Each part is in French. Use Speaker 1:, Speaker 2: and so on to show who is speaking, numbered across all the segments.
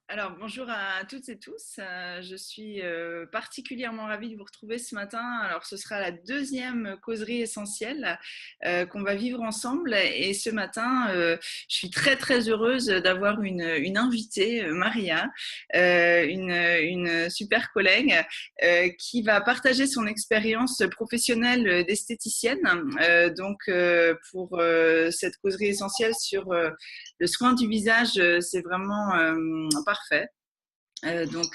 Speaker 1: Alors, bonjour à toutes et tous. Je suis particulièrement ravie de vous retrouver ce matin. Alors, ce sera la deuxième causerie essentielle qu'on va vivre ensemble. Et ce matin, je suis très, très heureuse d'avoir une invitée, Maria, une super collègue qui va partager son expérience professionnelle d'esthéticienne. Pour cette causerie essentielle sur le soin du visage, c'est vraiment parfait.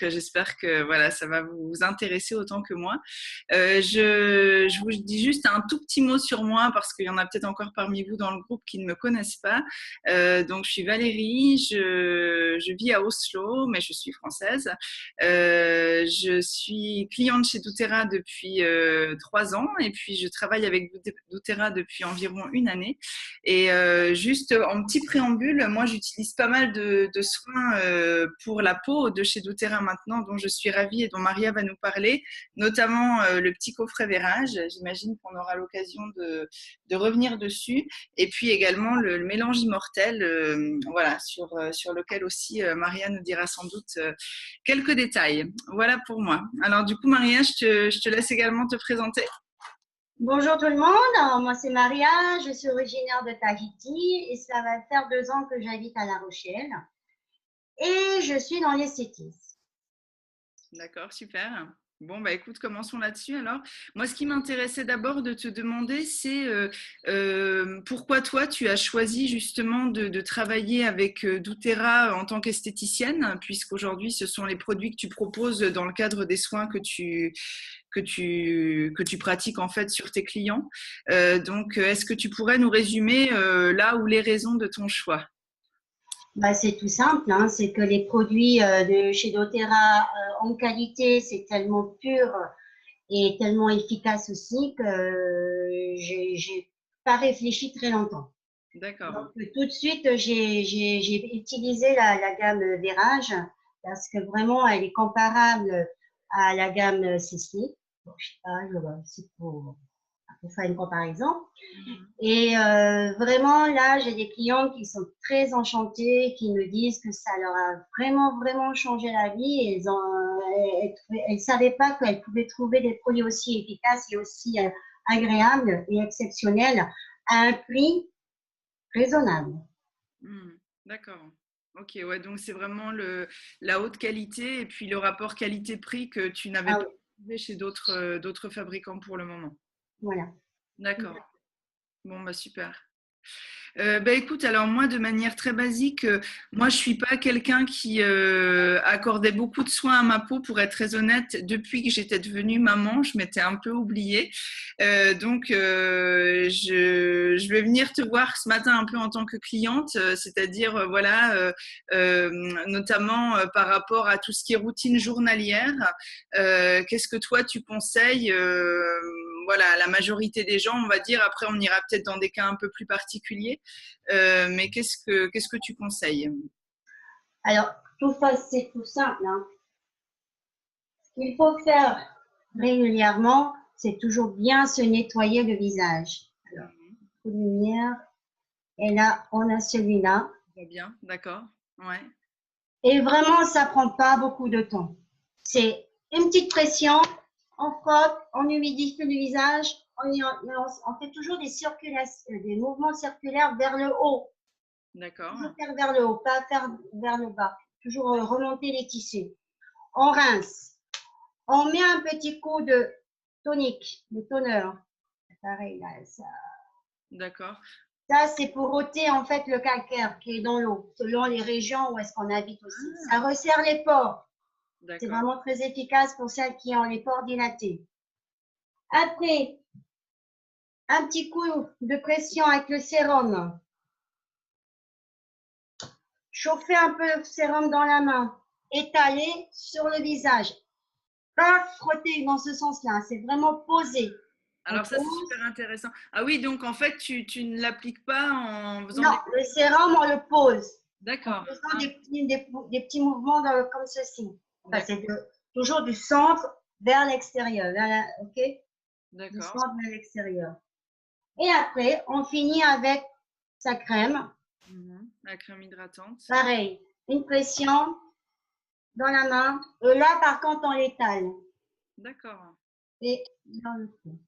Speaker 1: J'espère que voilà, ça va vous intéresser autant que moi. Je vous dis juste un tout petit mot sur moi parce qu'il y en a peut-être encore parmi vous dans le groupe qui ne me connaissent pas. Je suis Valérie, je vis à Oslo, mais je suis française. Je suis cliente chez doTERRA depuis 3 ans et puis je travaille avec doTERRA depuis environ une année. Juste en petit préambule, moi j'utilise pas mal de soins pour la peau de chez doTERRA maintenant, dont je suis ravie et dont Maria va nous parler, notamment le petit coffret Vérage. J'imagine qu'on aura l'occasion de revenir dessus. Et puis également le mélange immortel, voilà, sur lequel aussi Maria nous dira sans doute quelques détails. Voilà pour moi. Alors du coup, Maria, je te laisse également te présenter.
Speaker 2: Bonjour tout le monde, alors, moi c'est Maria, je suis originaire de Tahiti et ça va faire 2 ans que j'habite à La Rochelle et je suis dans l'esthétisme.
Speaker 1: D'accord, super. Bon, bah écoute, commençons là-dessus alors. Moi, ce qui m'intéressait d'abord de te demander, c'est pourquoi toi, tu as choisi justement de travailler avec doTERRA en tant qu'esthéticienne, puisqu'aujourd'hui, ce sont les produits que tu proposes dans le cadre des soins que tu pratiques en fait sur tes clients. Est-ce que tu pourrais nous résumer là où les raisons de ton choix?
Speaker 2: C'est tout simple, hein, c'est que les produits de chez doTERRA en qualité, c'est tellement pur et tellement efficace aussi que j'ai pas réfléchi très longtemps.
Speaker 1: D'accord.
Speaker 2: Donc tout de suite, j'ai utilisé la gamme Vérage parce que vraiment, elle est comparable à la gamme Cécile. Bon, je sais pas, c'est pour faire une comparaison.
Speaker 1: Mhm.
Speaker 2: Et vraiment, là, j'ai des clientes qui sont très enchantées, qui me disent que ça leur a vraiment, vraiment changé la vie. Elles savaient pas qu'elles pouvaient trouver des produits aussi efficaces et aussi agréables et exceptionnels à un prix raisonnable.
Speaker 1: Hmm, d'accord. Ok, ouais, donc c'est vraiment la haute qualité et puis le rapport qualité-prix que tu n'avais
Speaker 2: Ah
Speaker 1: pas
Speaker 2: oui,
Speaker 1: trouvé chez d'autres fabricants pour le moment.
Speaker 2: voilà.
Speaker 1: D'accord. Bon, bah super. Bah, écoute, alors moi, de manière très basique, moi, je suis pas quelqu'un qui accordait beaucoup de soins à ma peau, pour être très honnête. Depuis que j'étais devenue maman, je m'étais un peu oubliée. Je vais venir te voir ce matin un peu en tant que cliente, c'est-à-dire, voilà, notamment par rapport à tout ce qui est routine journalière. Qu'est-ce que toi, tu conseilles voilà, à la majorité des gens, on va dire. Après, on ira peut-être dans des cas un peu plus particuliers. Mais qu'est-ce que tu conseilles?
Speaker 2: Alors, c'est tout simple, hein. Ce qu'il faut faire régulièrement, c'est toujours bien se nettoyer le visage. Alors, coup de lumière, et là, on a celui-là.
Speaker 1: Va bien, d'accord. Ouais.
Speaker 2: Et vraiment, ça prend pas beaucoup de temps. C'est une petite pression, on frotte, on humidifie le visage, on fait toujours des mouvements circulaires vers le haut. Toujours
Speaker 1: D'accord.
Speaker 2: faire vers le haut, pas faire vers le bas. Toujours remonter les tissus. On rince. On met un petit coup de tonique, de toner. Pareil, là,
Speaker 1: D'accord.
Speaker 2: ça c'est pour ôter en fait le calcaire qui est dans l'eau, selon les régions où est-ce qu'on habite aussi. Ça
Speaker 1: Ah,
Speaker 2: resserre les pores. C'est
Speaker 1: d'accord.
Speaker 2: vraiment très efficace pour celles qui ont les pores dilatés. Après, un petit coup de pression avec le sérum. Chauffer un peu le sérum dans la main. Étaler sur le visage. Pas frotter dans ce sens-là. C'est vraiment posé. On
Speaker 1: Alors ça, c'est
Speaker 2: pose.
Speaker 1: super intéressant. Ah oui, donc en fait, tu ne l'appliques pas en faisant
Speaker 2: Non,
Speaker 1: des...
Speaker 2: le sérum, on le pose. En
Speaker 1: D'accord.
Speaker 2: faisant
Speaker 1: Ah,
Speaker 2: des petits mouvements comme ceci. Enfin,
Speaker 1: d'accord.
Speaker 2: toujours du centre vers l'extérieur. OK? Du
Speaker 1: D'accord.
Speaker 2: centre vers l'extérieur. Et après, on finit avec sa crème.
Speaker 1: Mhm. La crème hydratante.
Speaker 2: Pareil, une pression. dans la main. Et là, par contre, on l'étale.
Speaker 1: D'accord.
Speaker 2: Et dans le fond.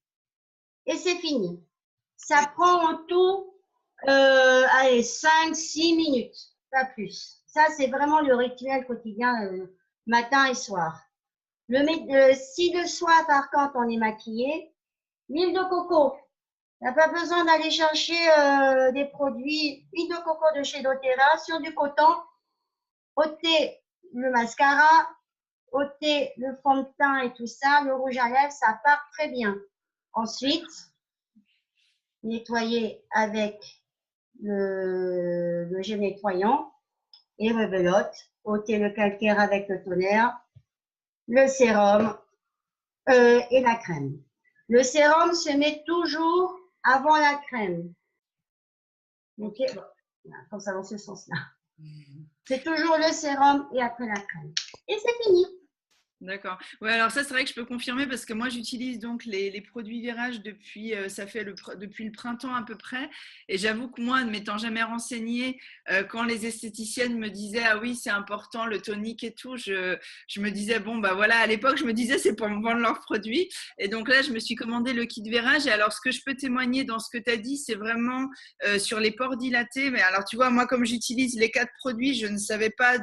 Speaker 2: Et c'est fini. Ça prend en tout, allez, 5-6 minutes, pas plus. Ça, c'est vraiment le rituel quotidien, matin et soir. Si le soir, par contre, on est maquillé, l'huile de coco. Il n'y a pas besoin d'aller chercher des produits. Huile de coco de chez doTERRA sur du coton. Ôtez le mascara, ôtez le fond de teint et tout ça, le rouge à lèvres, ça part très bien. Ensuite, nettoyer avec le gel nettoyant et rebelote. Ôtez le calcaire avec le toner, le sérum et la crème. Le sérum se met toujours avant la crème. Ok, bon, comme ça dans ce sens-là. C'est toujours le sérum et après la crème. Et c'est fini.
Speaker 1: D'accord. Ouais, alors ça, c'est vrai que je peux confirmer parce que moi, j'utilise donc les produits Virage depuis, depuis le printemps à peu près. Et j'avoue que moi, ne m'étant jamais renseignée, quand les esthéticiennes me disaient, ah oui, c'est important, le tonique et tout, je me disais, bon, bah voilà, à l'époque, je me disais, c'est pour me vendre leurs produits. Et donc là, je me suis commandé le kit Virage. Et alors, ce que je peux témoigner dans ce que tu as dit, c'est vraiment sur les pores dilatés. Mais alors, tu vois, moi, comme j'utilise les 4 produits, je ne savais pas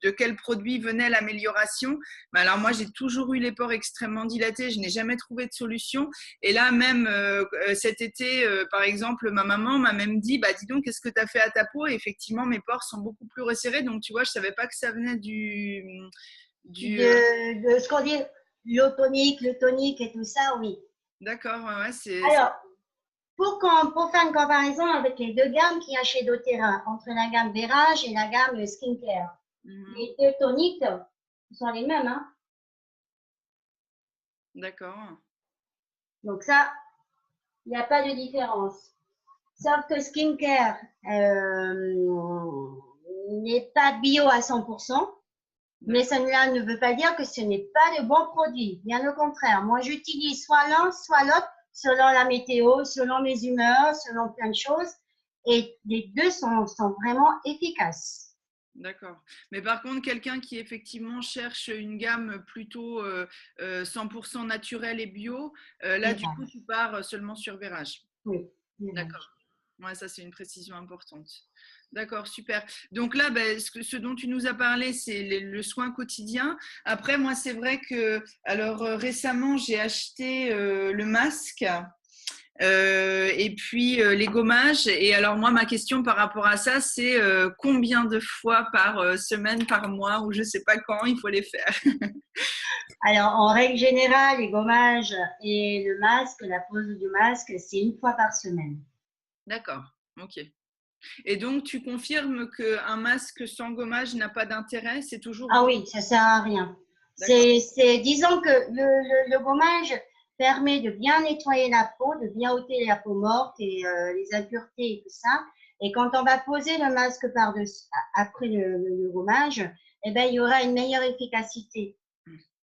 Speaker 1: de quel produit venait l'amélioration. Mais alors moi, j'ai toujours eu les pores extrêmement dilatés, je n'ai jamais trouvé de solution. Et là, même cet été, par exemple, ma maman m'a même dit, bah dis donc, qu'est-ce que tu as fait à ta peau? Et effectivement, mes pores sont beaucoup plus resserrés. Donc, tu vois, je ne savais pas que ça venait du
Speaker 2: De ce qu'on dit, l'eau tonique, le tonique et tout ça, oui.
Speaker 1: D'accord, ouais,
Speaker 2: Alors, pour faire une comparaison avec les deux gammes qu'il y a chez doTERRA, entre la gamme Virage et la gamme Skincare, les deux toniques sont les mêmes. Hein.
Speaker 1: D'accord.
Speaker 2: Donc ça, il n'y a pas de différence. Sauf que Skincare n'est pas bio à 100%, mais cela ne veut pas dire que ce n'est pas de bons produits. Bien au contraire, moi j'utilise soit l'un, soit l'autre, selon la météo, selon mes humeurs, selon plein de choses. Et les deux sont vraiment efficaces.
Speaker 1: D'accord. Mais par contre, quelqu'un qui effectivement cherche une gamme plutôt 100% naturelle et bio, là, du coup, tu pars seulement sur Virage.
Speaker 2: Oui.
Speaker 1: D'accord. Ouais, ça, c'est une précision importante. D'accord, super. Donc là, ben, ce dont tu nous as parlé, c'est le soin quotidien. Après, moi, c'est vrai que, alors récemment, j'ai acheté le masque. Et puis les gommages. Et alors moi, ma question par rapport à ça, c'est combien de fois par semaine, par mois, ou je sais pas quand il faut les faire.
Speaker 2: Alors, en règle générale, les gommages et le masque, la pose du masque, c'est une fois par semaine.
Speaker 1: D'accord, ok. Et donc, tu confirmes qu'un masque sans gommage n'a pas d'intérêt? C'est toujours
Speaker 2: Ah
Speaker 1: bon?
Speaker 2: oui, ça sert à rien.
Speaker 1: D'accord.
Speaker 2: Disons que le gommage permet de bien nettoyer la peau, de bien ôter la peau morte et les impuretés et tout ça. Et quand on va poser le masque par-dessus, après le gommage, eh ben, il y aura une meilleure efficacité.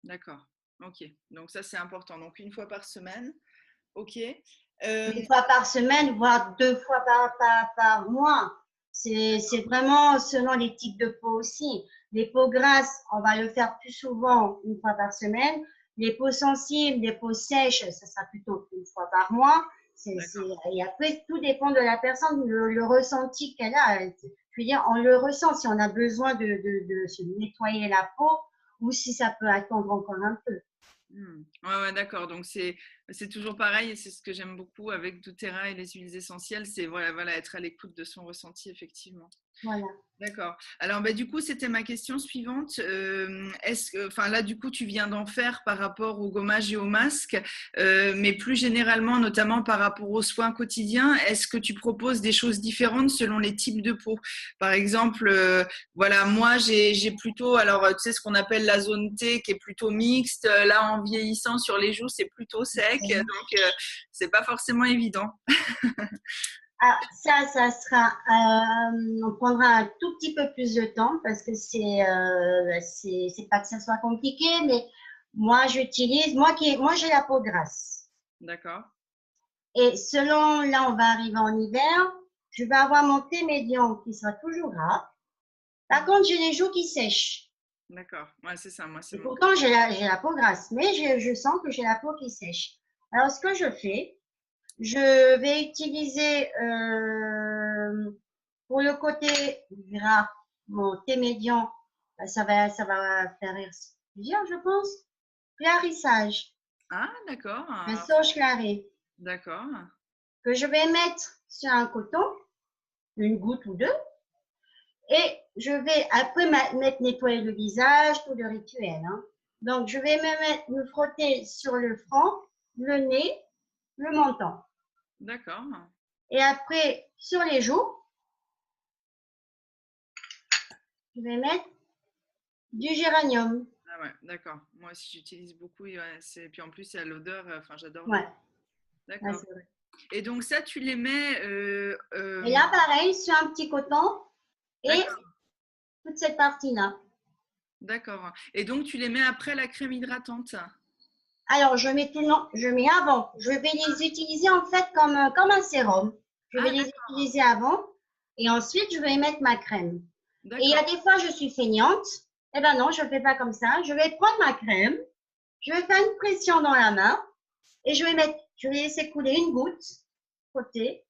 Speaker 1: D'accord, ok. Donc ça, c'est important. Donc une fois par semaine, ok.
Speaker 2: Une fois par semaine, voire 2 fois par mois. C'est vraiment selon les types de peau aussi. Les peaux grasses, on va le faire plus souvent une fois par semaine. Les peaux sensibles, les peaux sèches, ça sera plutôt une fois par mois. Et après, tout dépend de la personne, le ressenti qu'elle a. Je veux dire, on le ressent si on a besoin de se nettoyer la peau ou si ça peut attendre encore un peu.
Speaker 1: Ouais, d'accord. Donc c'est toujours pareil et c'est ce que j'aime beaucoup avec doTERRA et les huiles essentielles, c'est voilà, être à l'écoute de son ressenti effectivement.
Speaker 2: Voilà.
Speaker 1: D'accord. Alors, bah, du coup, c'était ma question suivante. Enfin, là, du coup, tu viens d'en faire par rapport au gommage et au masque, mais plus généralement, notamment par rapport aux soins quotidiens, est-ce que tu proposes des choses différentes selon les types de peau? Par exemple, voilà, moi, j'ai plutôt, alors, tu sais, ce qu'on appelle la zone T qui est plutôt mixte. Là, en vieillissant sur les joues, c'est plutôt sec, donc c'est pas forcément évident.
Speaker 2: Ah, ça sera, on prendra un tout petit peu plus de temps parce que c'est pas que ça soit compliqué, mais moi j'utilise, moi j'ai la peau grasse.
Speaker 1: D'accord.
Speaker 2: Et selon, là on va arriver en hiver, je vais avoir mon thé médian qui sera toujours gras. Par contre, j'ai les joues qui sèchent.
Speaker 1: D'accord. Ouais, c'est ça. Moi, c'est
Speaker 2: Et
Speaker 1: mon cas.
Speaker 2: pourtant, j'ai la peau grasse, mais je sens que j'ai la peau qui sèche. Alors, ce que je fais, je vais utiliser pour le côté gras, mon thé médian, ça va faire bien, je pense. Clarissage,
Speaker 1: Ah, d'accord.
Speaker 2: un
Speaker 1: Alors,
Speaker 2: sauge claré,
Speaker 1: d'accord.
Speaker 2: que je vais mettre sur un coton, une goutte ou deux, et je vais après mettre nettoyer le visage, tout le rituel. Hein. Donc, je vais me frotter sur le front, le nez, le menton.
Speaker 1: D'accord.
Speaker 2: Et après, sur les joues, je vais mettre du géranium.
Speaker 1: Ah ouais, d'accord. Moi aussi, j'utilise beaucoup. Et ouais, puis en plus, il y a l'odeur. Enfin, j'adore
Speaker 2: Ouais,
Speaker 1: l'odeur.
Speaker 2: ouais
Speaker 1: D'accord.
Speaker 2: c'est vrai.
Speaker 1: Et donc ça, tu les mets.
Speaker 2: Et là, pareil, sur un petit coton et
Speaker 1: D'accord.
Speaker 2: toute cette partie-là.
Speaker 1: D'accord. Et donc, tu les mets après la crème hydratante.
Speaker 2: Alors, je mets tout, non, je mets avant. Je vais les utiliser en fait comme un sérum. Je vais
Speaker 1: Ah,
Speaker 2: les
Speaker 1: d'accord.
Speaker 2: utiliser avant et ensuite, je vais y mettre ma crème. Et il y a
Speaker 1: D'accord.
Speaker 2: des fois, je suis feignante. Eh ben non, je ne fais pas comme ça. Je vais prendre ma crème, je vais faire une pression dans la main et je vais laisser couler une goutte côté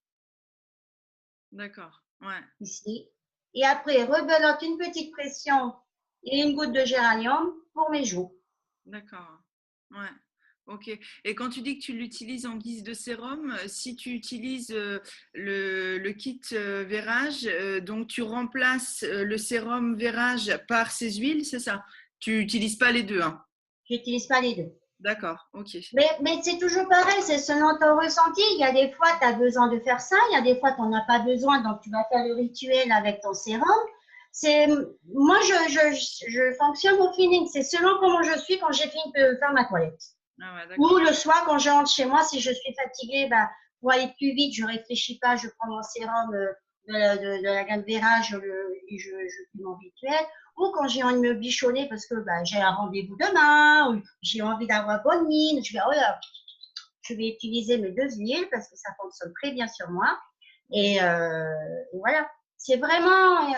Speaker 1: D'accord. Ouais.
Speaker 2: ici. Et après, rebelote une petite pression et une goutte de géranium pour mes joues.
Speaker 1: D'accord. Ouais. Ok. Et quand tu dis que tu l'utilises en guise de sérum, si tu utilises le kit Vérage, donc tu remplaces le sérum Vérage par ces huiles, c'est ça? Tu n'utilises pas les deux, hein?
Speaker 2: J'utilise pas les deux.
Speaker 1: D'accord. Ok.
Speaker 2: Mais c'est toujours pareil, c'est selon ton ressenti. Il y a des fois, tu as besoin de faire ça, il y a des fois, tu n'en as pas besoin, donc tu vas faire le rituel avec ton sérum. C'est, moi, je fonctionne au feeling. C'est selon comment je suis quand j'ai fini de faire ma toilette.
Speaker 1: Ah ouais,
Speaker 2: Ou
Speaker 1: d'accord.
Speaker 2: le soir, quand je rentre chez moi, si je suis fatiguée, bah, pour aller plus vite, je réfléchis pas, je prends mon sérum de la gamme Vera, et je fais mon rituel. Ou quand j'ai envie de me bichonner parce que bah, j'ai un rendez-vous demain, ou j'ai envie d'avoir bonne mine, je vais, oh là, je vais utiliser mes deux huiles parce que ça fonctionne très bien sur moi. Et voilà, c'est vraiment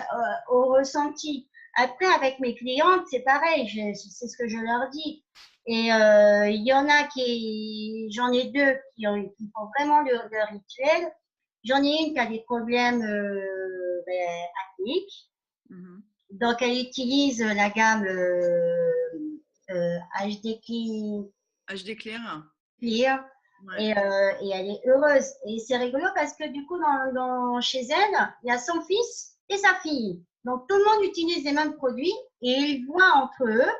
Speaker 2: au ressenti. Après, avec mes clientes, c'est pareil, c'est ce que je leur dis. Et il y en a j'en ai deux qui font vraiment le rituel. J'en ai une qui a des problèmes acnéiques.
Speaker 1: Mhm.
Speaker 2: Donc, elle utilise la gamme HD
Speaker 1: HD clair?
Speaker 2: Clear
Speaker 1: Ouais.
Speaker 2: et elle est heureuse. Et c'est rigolo parce que du coup, chez elle, il y a son fils et sa fille. Donc, tout le monde utilise les mêmes produits et ils voient entre eux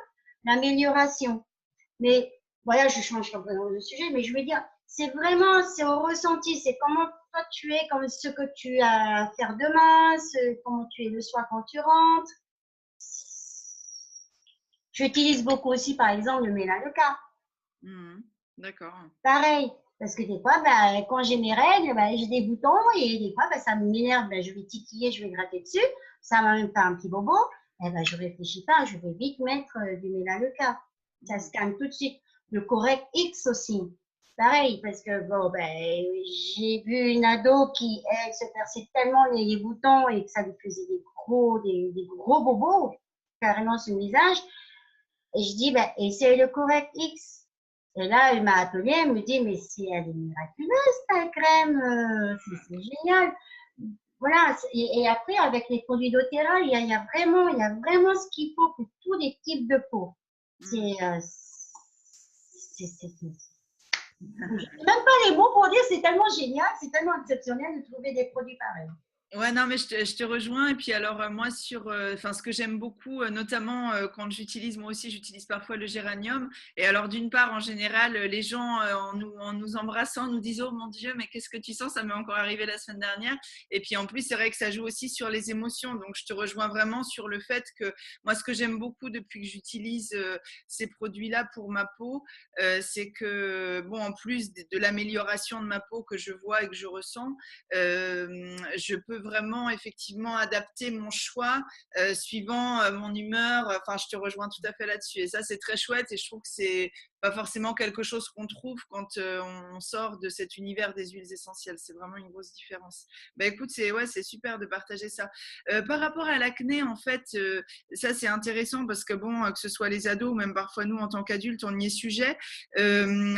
Speaker 2: l'amélioration. Mais voilà, je change complètement de sujet, mais je veux dire, c'est au ressenti, c'est comment toi tu es, comme ce que tu as à faire demain, comment tu es le soir quand tu rentres. J'utilise beaucoup aussi, par exemple, le Mélaneca.
Speaker 1: Mhm. D'accord.
Speaker 2: Pareil, parce que des fois, bah, quand j'ai mes règles, bah, j'ai des boutons et des fois, bah, ça m'énerve. Bah, je vais titiller, je vais gratter dessus. Ça va même faire un petit bobo. Eh ben, je réfléchis pas, je vais vite mettre du Mélaneca. Ça
Speaker 1: Mhm.
Speaker 2: se calme tout de suite. Le Correct X aussi. Pareil, parce que bon, ben, j'ai vu une ado qui, elle, se perçait tellement les boutons et que ça lui faisait des gros bobos carrément sur le visage. Et je dis, ben, essaye le Correct X. Et là, elle m'a appelé, elle me dit, mais si elle est miraculeuse, ta crème, c'est génial. Voilà, et après, avec les produits d'Otera, il y a vraiment ce qu'il faut pour tous les types de peau.
Speaker 1: Mhm.
Speaker 2: C'est, j'ai même pas les mots pour dire, c'est tellement génial, c'est tellement exceptionnel de trouver des produits pareils.
Speaker 1: Ouais, non, mais je te rejoins. Et puis alors, moi, enfin, ce que j'aime beaucoup, notamment quand j'utilise, moi aussi, j'utilise parfois le géranium. Et alors, d'une part, en général, les gens, en nous embrassant, nous disent, oh mon Dieu, mais qu'est-ce que tu sens? Ça m'est encore arrivé la semaine dernière. Et puis, en plus, c'est vrai que ça joue aussi sur les émotions. Donc, je te rejoins vraiment sur le fait que moi, ce que j'aime beaucoup depuis que j'utilise ces produits-là pour ma peau, c'est que, bon, en plus de l'amélioration de ma peau que je vois et que je ressens, je peux vraiment effectivement adapter mon choix suivant mon humeur. Enfin, je te rejoins tout à fait là-dessus. Et ça, c'est très chouette. Et je trouve que c'est pas forcément quelque chose qu'on trouve quand on sort de cet univers des huiles essentielles. C'est vraiment une grosse différence. Bah écoute, c'est super de partager ça. Par rapport à l'acné, en fait, ça c'est intéressant parce que bon, que ce soit les ados ou même parfois nous en tant qu'adultes, on y est sujet.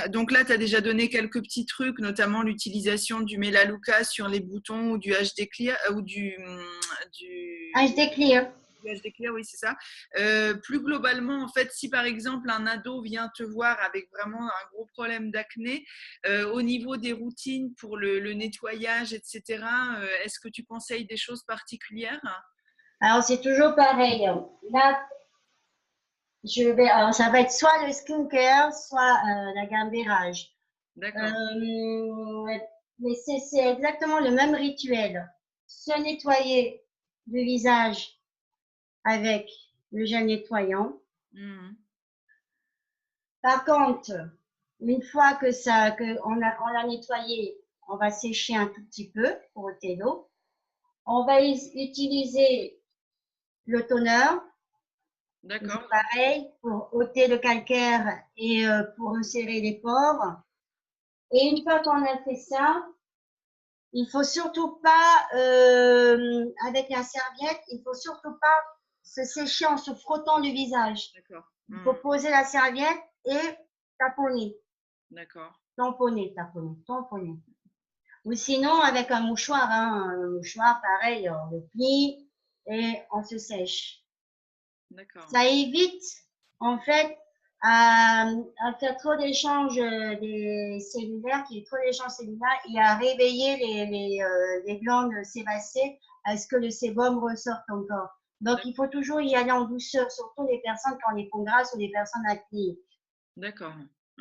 Speaker 1: Donc là, tu as déjà donné quelques petits trucs, notamment l'utilisation du Melaleuca sur les boutons ou du HD Clear ou
Speaker 2: HD Clear.
Speaker 1: du HD Clear, oui, c'est ça. Plus globalement, en fait, si par exemple un ado vient te voir avec vraiment un gros problème d'acné, au niveau des routines pour le nettoyage, etc., est-ce que tu conseilles des choses particulières?
Speaker 2: Alors, c'est toujours pareil. Là, alors, ça va être soit le skincare, soit la gamme Berage.
Speaker 1: D'accord.
Speaker 2: Mais c'est exactement le même rituel. Se nettoyer le visage avec le gel nettoyant.
Speaker 1: Mmh.
Speaker 2: Par contre, une fois on l'a nettoyé, on va sécher un tout petit peu pour ôter l'eau. On va utiliser le toner,
Speaker 1: D'accord.
Speaker 2: toujours pareil, pour ôter le calcaire et pour resserrer les pores. Et une fois qu'on a fait ça, il faut surtout pas, avec la serviette, il faut surtout pas se sécher en se frottant le visage.
Speaker 1: D'accord.
Speaker 2: Il faut poser la serviette et taponner,
Speaker 1: D'accord.
Speaker 2: tamponner, taponner, tamponner. Ou sinon, avec un mouchoir, hein, un mouchoir, pareil, on le plie et on se sèche.
Speaker 1: D'accord.
Speaker 2: Ça évite, en fait, à faire trop d'échanges des cellulaires, qu'il y ait trop d'échanges cellulaires et à réveiller les glandes sébacées à ce que le sébum ressorte encore. Donc, il faut toujours y aller en douceur, surtout les personnes qui ont les peaux grasses ou les personnes acnéiques.
Speaker 1: D'accord.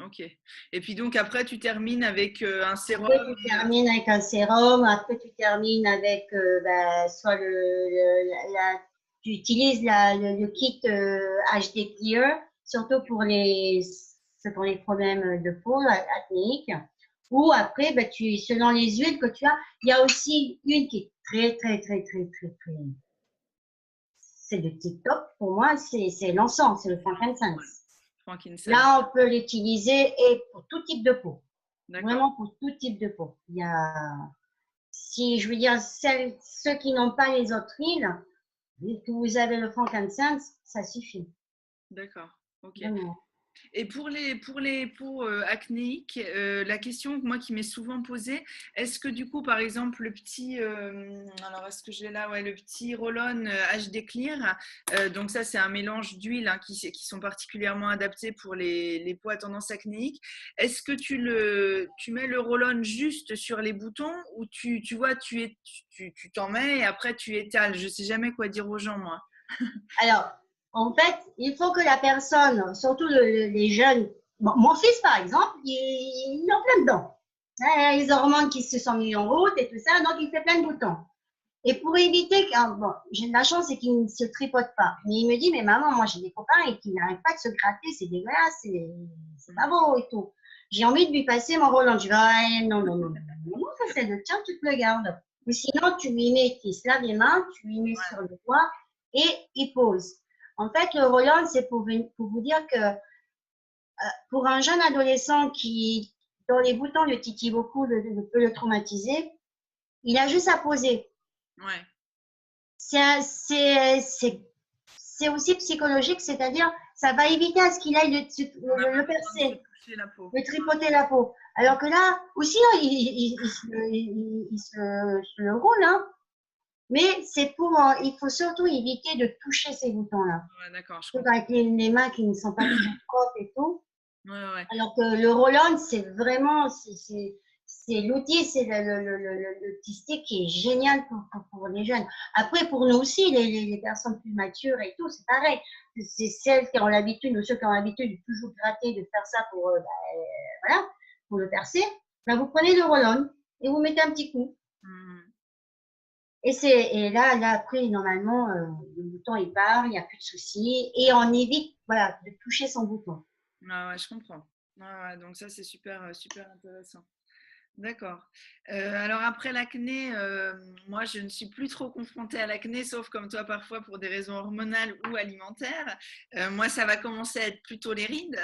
Speaker 1: Ok. Et puis donc après, tu termines avec un sérum.
Speaker 2: Après, tu termines avec un sérum. Après, tu termines avec soit tu utilises le kit HD Clear, surtout pour les problèmes de peau acnéiques. Ou après, selon les huiles que tu as, il y a aussi une qui est très, très, très, très, très, très. C'est le TikTok. Pour moi, c'est l'encens, c'est le frankincense.
Speaker 1: Frankincense.
Speaker 2: Là, on peut l'utiliser et pour tout type de peau.
Speaker 1: D'accord.
Speaker 2: Vraiment pour tout type de peau. Si je veux dire, ceux qui n'ont pas les autres huiles, que vous avez le frankincense, ça suffit.
Speaker 1: D'accord. Ok.
Speaker 2: Vraiment.
Speaker 1: Et pour les peaux acnéiques, la question moi qui m'est souvent posée, est-ce que du coup par exemple le petit, alors est-ce que je l'ai là, ouais, le petit roll-on HD Clear, donc ça c'est un mélange d'huiles hein, qui sont particulièrement adaptés pour les peaux à tendance acnéique. Est-ce que tu mets le roll-on juste sur les boutons ou tu vois tu t'en mets et après tu étales? Je sais jamais quoi dire aux gens moi.
Speaker 2: Alors, en fait, il faut que la personne, surtout les jeunes, bon, mon fils par exemple, il est en plein dedans. Les hormones qui se sont mises en route et tout ça, donc il fait plein de boutons. Et pour éviter bon, j'ai de la chance, c'est qu'il ne se tripote pas. Mais il me dit, mais maman, moi j'ai des copains et qui n'arrivent pas de se gratter, c'est dégueulasse, c'est pas beau et tout. J'ai envie de lui passer mon Roland. Je vais, ah, non, non, non, non, non, non, ça c'est le tien, tu te le gardes. Ou sinon, tu lui mets, il se lave les mains, tu lui mets sur le doigt et il pose. En fait, le Roland, c'est pour vous dire que pour un jeune adolescent dont les boutons le titillent beaucoup, peut le traumatiser, il a juste à poser.
Speaker 1: Ouais.
Speaker 2: C'est aussi psychologique, c'est-à-dire ça va éviter à ce qu'il aille le percer,
Speaker 1: La peau.
Speaker 2: le tripoter la peau. Alors que là, aussi, il se le roule, hein. Mais il faut surtout éviter de toucher ces boutons-là.
Speaker 1: Ouais, d'accord, je
Speaker 2: Surtout
Speaker 1: comprends.
Speaker 2: avec les mains qui ne sont pas toujours propres et tout.
Speaker 1: Ouais, ouais.
Speaker 2: Alors que le roll-on, c'est vraiment, c'est l'outil, c'est le petit stick qui est génial pour les jeunes. Après, pour nous aussi, les personnes plus matures et tout, c'est pareil. C'est celles qui ont l'habitude, ou ceux qui ont l'habitude de toujours gratter, de faire ça voilà, pour le percer. Ben, vous prenez le roll-on et vous mettez un petit coup.
Speaker 1: Mhm.
Speaker 2: Et là, après, normalement, le bouton, il part, il n'y a plus de soucis. Et on évite, voilà, de toucher son bouton.
Speaker 1: Ouais, ouais, je comprends. Ouais, ouais, donc ça, c'est super, super intéressant. D'accord. Alors après l'acné, moi je ne suis plus trop confrontée à l'acné, sauf comme toi parfois pour des raisons hormonales ou alimentaires. Moi ça va commencer à être plutôt les rides.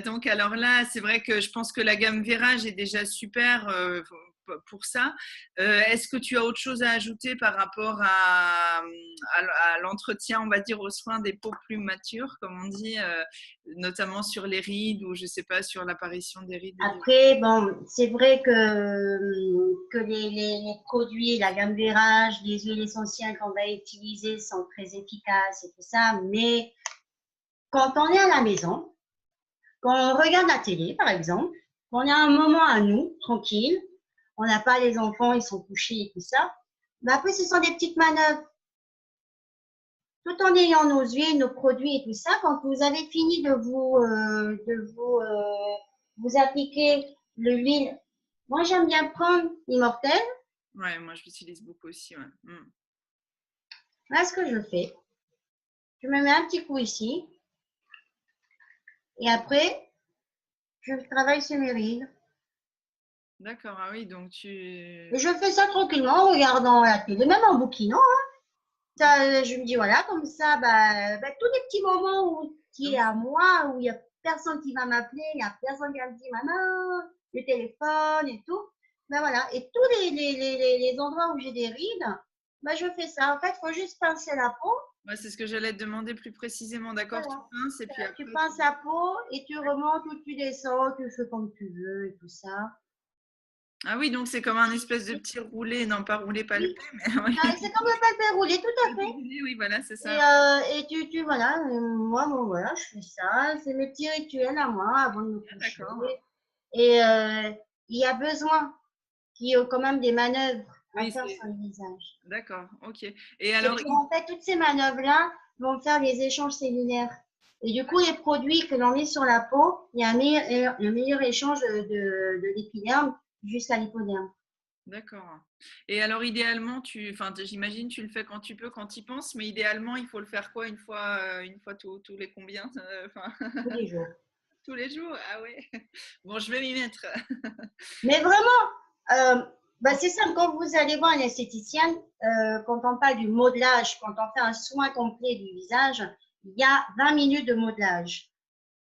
Speaker 1: Donc alors là, c'est vrai que je pense que la gamme Virage est déjà super pour ça. Est-ce que tu as autre chose à ajouter par rapport à l'entretien, on va dire, aux soins des peaux plus matures, comme on dit, notamment sur les rides ou je sais pas, sur l'apparition des rides et des...
Speaker 2: Après, bon, c'est vrai que les produits, la gamme Virage, les huiles essentielles qu'on va utiliser sont très efficaces et tout ça, mais quand on est à la maison, quand on regarde la télé, par exemple, quand on a un moment à nous, tranquille, on n'a pas les enfants, ils sont couchés et tout ça, mais après, ce sont des petites manœuvres. Tout en ayant nos huiles, nos produits et tout ça, quand vous avez fini vous appliquer l'huile, moi j'aime bien prendre Immortel.
Speaker 1: Ouais, moi je l'utilise beaucoup aussi. Ouais.
Speaker 2: Là, ce que je fais, je me mets un petit coup ici et après, je travaille sur mes rides.
Speaker 1: D'accord, ah oui, donc tu...
Speaker 2: Et je fais ça tranquillement en regardant la télé, même en bouquinant. Ça, je me dis, voilà, comme ça, tous les petits moments où tu es
Speaker 1: Donc,
Speaker 2: à moi, où il n'y a personne qui va m'appeler, il n'y a personne qui va me dire, maman, le téléphone et tout. Ben voilà. Et tous les endroits où j'ai des rides, ben je fais ça. En fait, il faut juste pincer la peau.
Speaker 1: ouais, c'est ce que j'allais te demander plus précisément. D'accord, tu
Speaker 2: Voilà.
Speaker 1: pinces et puis
Speaker 2: Tu
Speaker 1: après tu...
Speaker 2: pinces la peau et tu remontes ou tu descends, tu fais comme tu veux et tout ça.
Speaker 1: Ah oui, donc c'est comme un espèce de petit roulé, non pas roulé
Speaker 2: Oui,
Speaker 1: palpé, mais oui.
Speaker 2: c'est comme le papier roulé, tout à fait.
Speaker 1: Roulé, oui, voilà, c'est ça.
Speaker 2: Et voilà, moi, bon, voilà, je fais ça. C'est mes petits rituels à moi avant de me
Speaker 1: Ah,
Speaker 2: coucher.
Speaker 1: d'accord.
Speaker 2: Et il y a besoin qu'il y ait quand même des manœuvres à
Speaker 1: Oui,
Speaker 2: faire
Speaker 1: c'est...
Speaker 2: sur le visage.
Speaker 1: D'accord, ok. Et
Speaker 2: C'est
Speaker 1: alors,
Speaker 2: pour, en fait, toutes ces manœuvres-là vont faire les échanges cellulaires. Et du coup, les produits que l'on met sur la peau, il y a un meilleur échange de l'épiderme jusqu'à l'hypoderme.
Speaker 1: d'accord. Et alors, idéalement, enfin, j'imagine, tu le fais quand tu peux, quand tu y penses, mais idéalement, il faut le faire quoi une fois tous les combien, enfin,
Speaker 2: Tous les jours.
Speaker 1: tous les jours? Ah ouais. Bon, je vais m'y mettre.
Speaker 2: Mais vraiment, c'est simple. Quand vous allez voir un esthéticienne, quand on parle du modelage, quand on fait un soin complet du visage, il y a 20 minutes de modelage.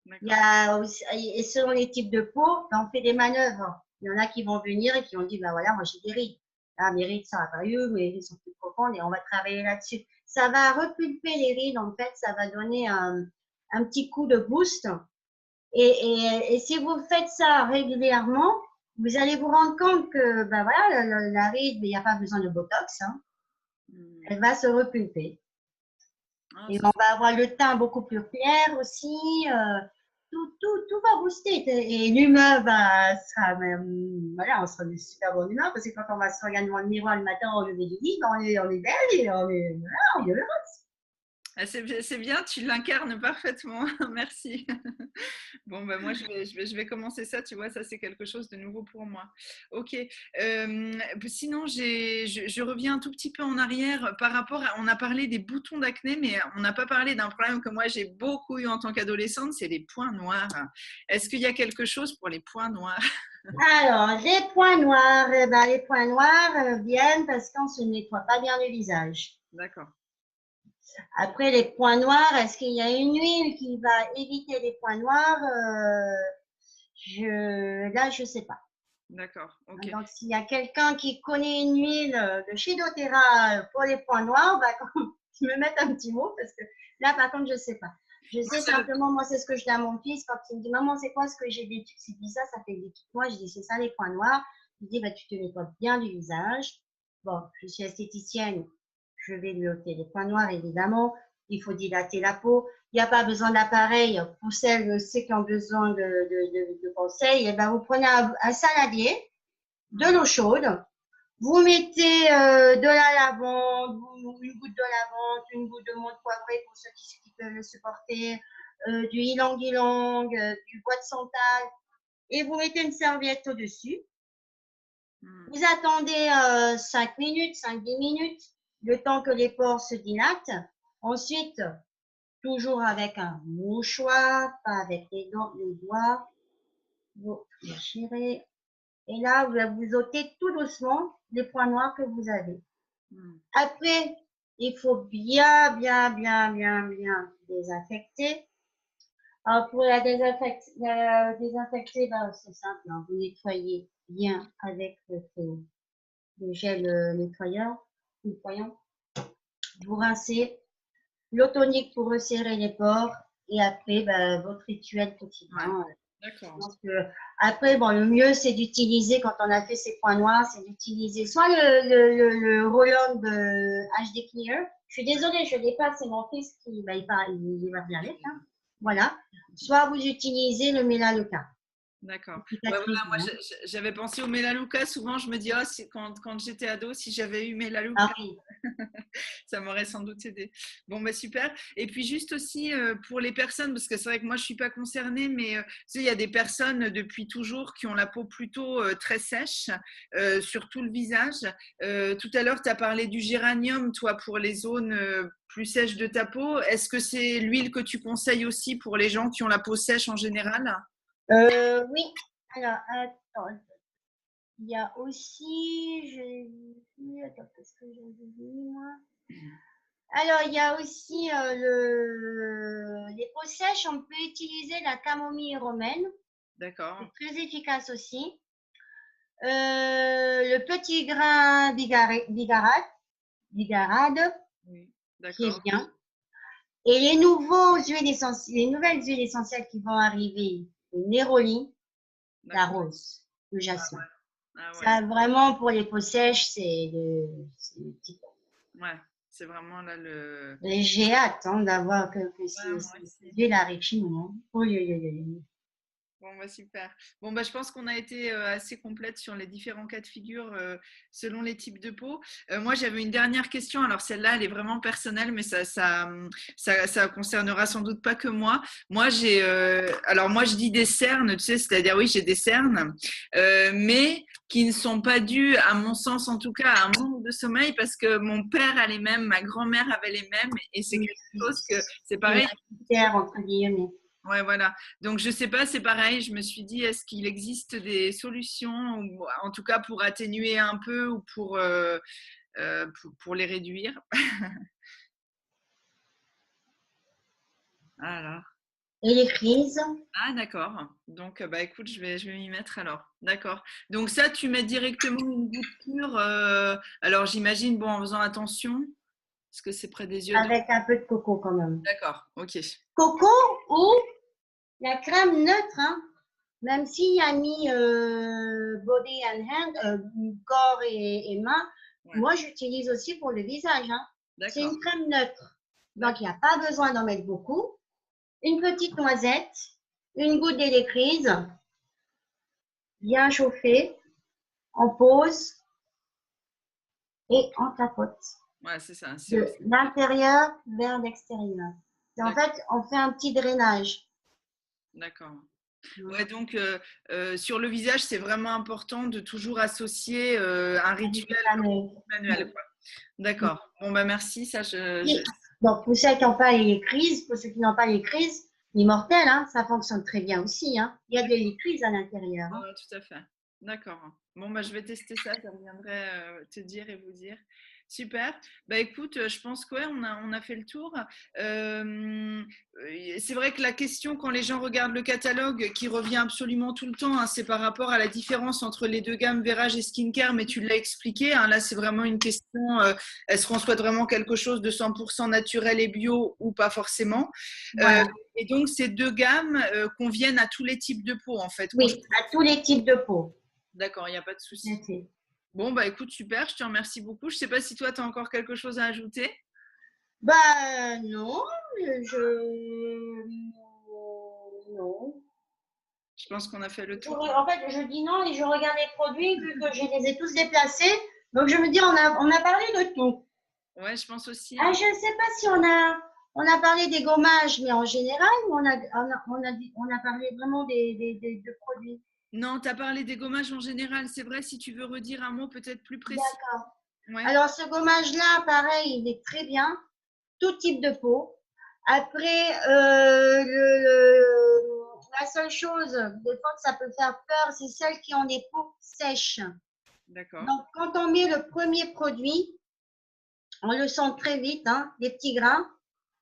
Speaker 2: Il y
Speaker 1: D'accord.
Speaker 2: a aussi, et selon les types de peau, on fait des manœuvres. Il y en a qui vont venir et qui vont dire, ben voilà, moi j'ai des rides. Ah, mes rides sont apparues, mes rides sont plus profondes et on va travailler là-dessus. Ça va repulper les rides, en fait, ça va donner un petit coup de boost. Et si vous faites ça régulièrement, vous allez vous rendre compte que ben voilà, la ride, il n'y a pas besoin de Botox, hein,
Speaker 1: Hmm.
Speaker 2: elle va se repulper.
Speaker 1: Ah,
Speaker 2: Et
Speaker 1: c'est
Speaker 2: on va avoir le teint beaucoup plus clair aussi. Tout va booster. Et l'humeur sera même, voilà, on sera de super bonne humeur parce que quand on va se regarder dans le miroir le matin au lever du lit, on est belle et voilà, on est heureux.
Speaker 1: ah, c'est bien, tu l'incarnes parfaitement. Merci. Bon, bah, moi, je vais commencer ça, tu vois, ça, c'est quelque chose de nouveau pour moi. Ok. Sinon, je reviens un tout petit peu en arrière par rapport à, on a parlé des boutons d'acné, mais on n'a pas parlé d'un problème que moi, j'ai beaucoup eu en tant qu'adolescente, c'est les points noirs. Est-ce qu'il y a quelque chose pour les points noirs?
Speaker 2: Alors, les points noirs, les points noirs viennent parce qu'on ne se nettoie pas bien le visage.
Speaker 1: D'accord,
Speaker 2: Après, les points noirs, est-ce qu'il y a une huile qui va éviter les points noirs? Là, je ne sais pas.
Speaker 1: d'accord, ok.
Speaker 2: Donc, s'il y a quelqu'un qui connaît une huile de chez doTERRA pour les points noirs, qu'il me mette un petit mot parce que là, par contre, je ne sais pas. Je
Speaker 1: Moi,
Speaker 2: sais simplement, moi, c'est ce que je dis à mon fils quand il me dit, maman, c'est quoi ce que j'ai des trucs? C'est bizarre, ça fait des trucs. Moi, je dis, c'est ça les points noirs. Je dis, tu te nettoies bien du visage. Bon, je suis esthéticienne, je vais lui ôter les points noirs, évidemment. Il faut dilater la peau. Il n'y a pas besoin d'appareil. Pour celles qui ont besoin de conseils, vous prenez un saladier, de l'eau chaude, vous mettez de la lavande, une goutte de lavande, une goutte de menthe poivrée pour ceux qui peuvent le supporter, du ylang-ylang, du bois de santal, et vous mettez une serviette au-dessus.
Speaker 1: hmm,
Speaker 2: Vous attendez 5 minutes, 5-10 minutes, le temps que les pores se dilatent. Ensuite, toujours avec un mouchoir, pas avec les doigts, vous déchirez, Et là, vous ôtez tout doucement les points noirs que vous avez.
Speaker 1: Mm.
Speaker 2: Après, il faut bien, bien, bien, bien, bien désinfecter. Alors, pour désinfecter, ben, c'est simple, hein. Vous nettoyez bien avec le gel nettoyant. Vous rincez, l'eau tonique pour resserrer les pores et après, ben, votre rituel
Speaker 1: Ouais,
Speaker 2: quotidien. Je
Speaker 1: d'accord.
Speaker 2: pense que après, bon, le mieux, c'est d'utiliser, quand on a fait ces points noirs, c'est d'utiliser soit le roll-on de HD Clear. Je suis désolée, je l'ai pas, c'est mon fils qui, bah, il va bien avec, hein. Voilà. Soit vous utilisez le Melaleuca.
Speaker 1: D'accord.
Speaker 2: C'est
Speaker 1: Ouais, voilà,
Speaker 2: cicatrisant,
Speaker 1: moi
Speaker 2: hein.
Speaker 1: j'avais pensé au Melaleuca. Souvent, je me dis, oh, quand j'étais ado, si j'avais eu
Speaker 2: Ah
Speaker 1: Melaleuca,
Speaker 2: oui.
Speaker 1: ça m'aurait sans doute aidé. Bon, bah super. Et puis juste aussi pour les personnes, parce que c'est vrai que moi je suis pas concernée, mais tu sais, il y a des personnes depuis toujours qui ont la peau plutôt très sèche, sur tout le visage. Tout à l'heure, tu as parlé du géranium, toi, pour les zones plus sèches de ta peau. Est-ce que c'est l'huile que tu conseilles aussi pour les gens qui ont la peau sèche en général?
Speaker 2: Oui. Alors, attends. Il y a aussi, j'ai vu, attends, qu'est-ce que j'ai vu, moi? Alors, il y a aussi les peaux sèches, on peut utiliser la camomille romaine.
Speaker 1: D'accord.
Speaker 2: C'est très efficace aussi. Le petit grain bigarade,
Speaker 1: Oui,
Speaker 2: qui est
Speaker 1: d'accord.
Speaker 2: bien. Et les nouvelles huiles essentielles qui vont arriver, le néroli, la
Speaker 1: D'accord.
Speaker 2: rose, le jasmin.
Speaker 1: Ah ouais.
Speaker 2: Ça, vraiment, pour les peaux sèches, c'est le petit peu.
Speaker 1: Ouais. C'est vraiment là le.
Speaker 2: Et j'ai hâte, hein, d'avoir que
Speaker 1: Ouais, moi
Speaker 2: ces
Speaker 1: aussi.
Speaker 2: huiles arrivent chez nous, hein. Oh, oui, oui, oui, oui.
Speaker 1: Bon, bah, super. Bon, bah, je pense qu'on a été assez complète sur les différents cas de figure selon les types de peau. Moi, j'avais une dernière question. Alors, celle-là, elle est vraiment personnelle, mais ça concernera sans doute pas que moi. Moi, alors moi, je dis des cernes, tu sais, c'est-à-dire, oui, j'ai des cernes, mais qui ne sont pas dues, à mon sens en tout cas, à un manque de sommeil, parce que mon père a les mêmes, ma grand-mère avait les mêmes, et c'est
Speaker 2: Oui,
Speaker 1: quelque chose que c'est
Speaker 2: c'est
Speaker 1: pareil.
Speaker 2: héréditaire, entre guillemets.
Speaker 1: Ouais, voilà. Donc, je sais pas, c'est pareil. Je me suis dit, est-ce qu'il existe des solutions, ou en tout cas pour atténuer un peu ou pour les réduire? Alors.
Speaker 2: Et les crises,
Speaker 1: Ah, d'accord. Donc, bah écoute, je vais m'y mettre alors. D'accord. Donc, ça, tu mets directement une goutte pure. Alors, j'imagine, bon, en faisant attention, parce que c'est près des yeux. Donc,
Speaker 2: avec un peu de coco quand même.
Speaker 1: d'accord. Ok.
Speaker 2: Coco ou la crème neutre, hein, même s'il y a mis body and hand, corps et main,
Speaker 1: Ouais.
Speaker 2: moi j'utilise aussi pour le visage, hein. C'est
Speaker 1: D'accord.
Speaker 2: une crème neutre. Donc il n'y
Speaker 1: D'accord.
Speaker 2: a pas besoin d'en mettre beaucoup. Une petite noisette, une goutte d'électrise, bien chauffée, on pose et on tapote.
Speaker 1: Ouais, c'est ça. C'est
Speaker 2: De
Speaker 1: aussi.
Speaker 2: l'intérieur vers l'extérieur. Et en
Speaker 1: D'accord.
Speaker 2: fait, on fait un petit drainage.
Speaker 1: D'accord. Ouais, donc sur le visage, c'est vraiment important de toujours associer un
Speaker 2: Avec le
Speaker 1: rituel
Speaker 2: fameux.
Speaker 1: manuel, quoi. D'accord. Bon, bah merci. Ça,
Speaker 2: Oui. Donc, pour ceux qui n'ont pas les crises, pour ceux qui n'ont pas les crises, l'immortel, hein, ça fonctionne très bien aussi, hein. Il y a de l'électrise à l'intérieur, hein.
Speaker 1: Ouais, tout à fait. D'accord. Bon, bah, je vais tester ça. Je reviendrai te dire et vous dire. Super. Bah écoute, je pense que ouais, on a fait le tour. Euh, c'est vrai que la question, quand les gens regardent le catalogue, qui revient absolument tout le temps, hein, c'est par rapport à la différence entre les deux gammes Vérage et Skincare, mais tu l'as expliqué. Hein, là, c'est vraiment une question, est-ce qu'on souhaite vraiment quelque chose de 100% naturel et bio ou pas forcément? Euh,
Speaker 2: Voilà.
Speaker 1: et donc, ces deux gammes conviennent à tous les types de peau, en fait.
Speaker 2: Oui, à tous les types de peau.
Speaker 1: D'accord, il n'y a pas de
Speaker 2: Tout à
Speaker 1: souci.
Speaker 2: fait.
Speaker 1: Bon, bah écoute, super, je te remercie beaucoup. Je ne sais pas si toi, tu as encore quelque chose à ajouter.
Speaker 2: Bah, non, non.
Speaker 1: Je pense qu'on a fait le tour.
Speaker 2: En fait, je dis non et je regarde les produits vu que je les ai tous déplacés. Donc, je me dis, on a parlé de tout.
Speaker 1: Ouais, je pense aussi.
Speaker 2: Ah,
Speaker 1: Hein.
Speaker 2: je ne sais pas si on a parlé des gommages, mais en général, ou on a parlé vraiment de produits.
Speaker 1: Non, tu as parlé des gommages en général. C'est vrai, si tu veux redire un mot peut-être plus précis.
Speaker 2: D'accord.
Speaker 1: Ouais,
Speaker 2: Alors, ce gommage-là, pareil, il est très bien. Tout type de peau. Après, la seule chose, des fois que ça peut faire peur, c'est celles qui ont des peaux sèches.
Speaker 1: D'accord.
Speaker 2: Donc, quand on met le premier produit, on le sent très vite, hein, les petits grains.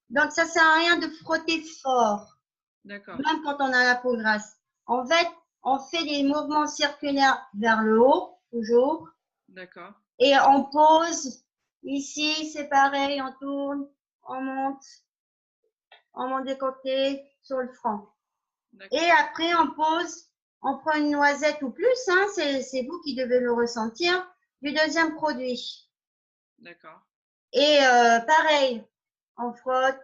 Speaker 2: Donc, ça sert à rien de frotter fort,
Speaker 1: D'accord.
Speaker 2: même quand on a la peau grasse. En fait, on fait des mouvements circulaires vers le haut, toujours,
Speaker 1: D'accord.
Speaker 2: et on pose. Ici, c'est pareil, on tourne, on monte des côtés sur le front.
Speaker 1: D'accord.
Speaker 2: Et après, on pose, on prend une noisette ou plus, hein, c'est vous qui devez le ressentir, du deuxième produit.
Speaker 1: D'accord.
Speaker 2: Et pareil, on frotte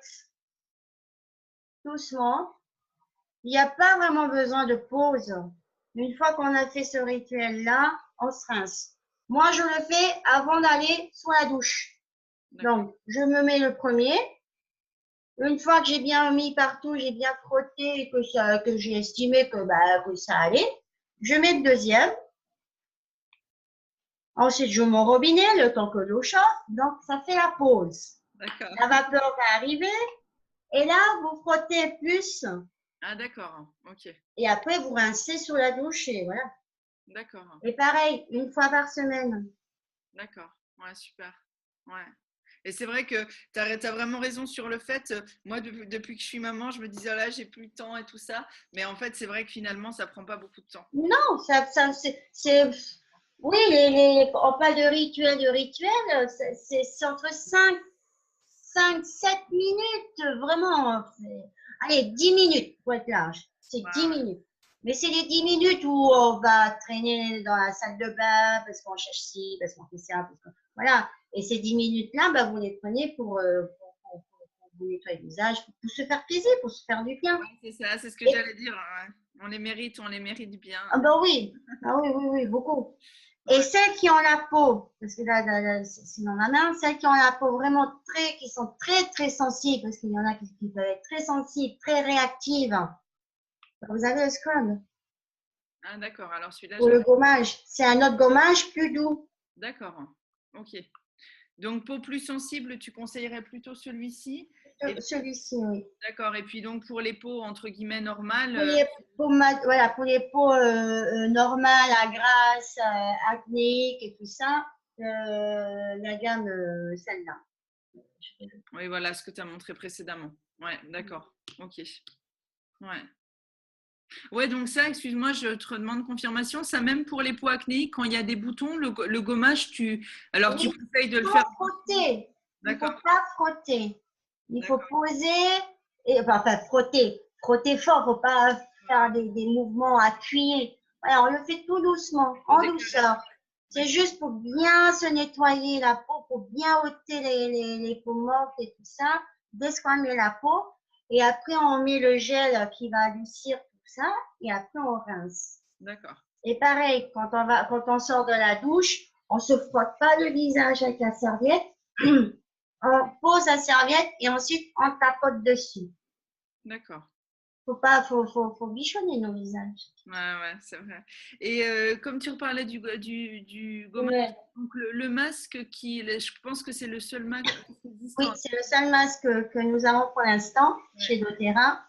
Speaker 2: doucement. Il n'y a pas vraiment besoin de pause. Une fois qu'on a fait ce rituel-là, on se rince. Moi, je le fais avant d'aller sous la douche.
Speaker 1: D'accord.
Speaker 2: Donc, je me mets le premier. Une fois que j'ai bien mis partout, j'ai bien frotté et que j'ai estimé que ça allait, je mets le deuxième. Ensuite, j'ouvre mon robinet le temps que l'eau chauffe. Donc, ça fait la pause.
Speaker 1: D'accord.
Speaker 2: La vapeur va arriver. Et là, vous frottez plus.
Speaker 1: Ah, d'accord. Ok.
Speaker 2: Et après, vous rincez sous la douche et voilà.
Speaker 1: D'accord.
Speaker 2: Et pareil, une fois par semaine.
Speaker 1: D'accord. Ouais, super. Ouais. Et c'est vrai que tu as vraiment raison sur le fait, moi, depuis que je suis maman, je me disais, oh là, j'ai plus le temps et tout ça. Mais en fait, c'est vrai que finalement, ça prend pas beaucoup de temps.
Speaker 2: Non, oui, on parle de rituel, c'est entre 7 minutes, vraiment. Allez, 10 minutes pour être large. C'est
Speaker 1: Ouais,
Speaker 2: 10
Speaker 1: ouais.
Speaker 2: minutes. Mais c'est les 10 minutes où on va traîner dans la salle de bain parce qu'on cherche ci, parce qu'on fait ça. Voilà. Et ces 10 minutes-là, bah, vous les prenez pour vous nettoyer le visage, pour se faire plaisir, pour se faire du bien.
Speaker 1: Ouais, c'est ça, c'est ce que
Speaker 2: Et,
Speaker 1: j'allais dire. Ouais. On les mérite bien.
Speaker 2: ah bah oui, ah oui, oui, oui, beaucoup. Et
Speaker 1: Ouais.
Speaker 2: celles qui ont la peau, parce que là c'est dans ma main, celles qui ont la peau vraiment qui sont très, très sensibles, parce qu'il y en a qui peuvent être très sensibles, très réactives. Vous avez le scrub
Speaker 1: Ah, d'accord. Alors celui-là,
Speaker 2: pour
Speaker 1: je...
Speaker 2: le gommage. C'est un autre gommage plus doux.
Speaker 1: D'accord. Ok. Donc, peau plus sensible, tu conseillerais plutôt celui-ci. Et
Speaker 2: Celui-ci, oui.
Speaker 1: d'accord. Et puis donc pour les peaux entre guillemets normales,
Speaker 2: Pour les peaux, voilà, pour les peaux normales, à grasse, acnéiques et tout ça, la gamme, celle-là.
Speaker 1: oui, voilà ce que tu as montré précédemment. Ouais, d'accord. Ok. Ouais. Ouais, donc ça, excuse-moi, je te demande confirmation. Ça, même pour les peaux acnéiques, quand il y a des boutons, le gommage, alors tu
Speaker 2: Oui,
Speaker 1: conseilles de le faire.
Speaker 2: sans frotter. Il ne faut
Speaker 1: D'accord.
Speaker 2: pas frotter. Il faut
Speaker 1: D'accord.
Speaker 2: poser et enfin frotter. Frotter fort, il ne faut pas faire des mouvements appuyés. Voilà, on le fait tout doucement,
Speaker 1: Faut
Speaker 2: en
Speaker 1: déclarer.
Speaker 2: douceur. C'est
Speaker 1: D'accord.
Speaker 2: juste pour bien se nettoyer la peau, pour bien ôter les peaux mortes et tout ça, desquamer la peau. Et après, on met le gel qui va adoucir tout ça. Et après, on rince.
Speaker 1: D'accord.
Speaker 2: Et pareil, quand on sort de la douche, on se frotte pas le visage avec la serviette. On pose la serviette et ensuite on tapote dessus.
Speaker 1: D'accord.
Speaker 2: Faut bichonner nos visages.
Speaker 1: Ouais, ouais, c'est vrai. Et comme tu reparlais du gommage,
Speaker 2: Ouais.
Speaker 1: donc le masque je pense que c'est le seul masque
Speaker 2: Oui,
Speaker 1: existant.
Speaker 2: c'est le seul masque que nous avons pour l'instant
Speaker 1: Ouais.
Speaker 2: chez doTERRA.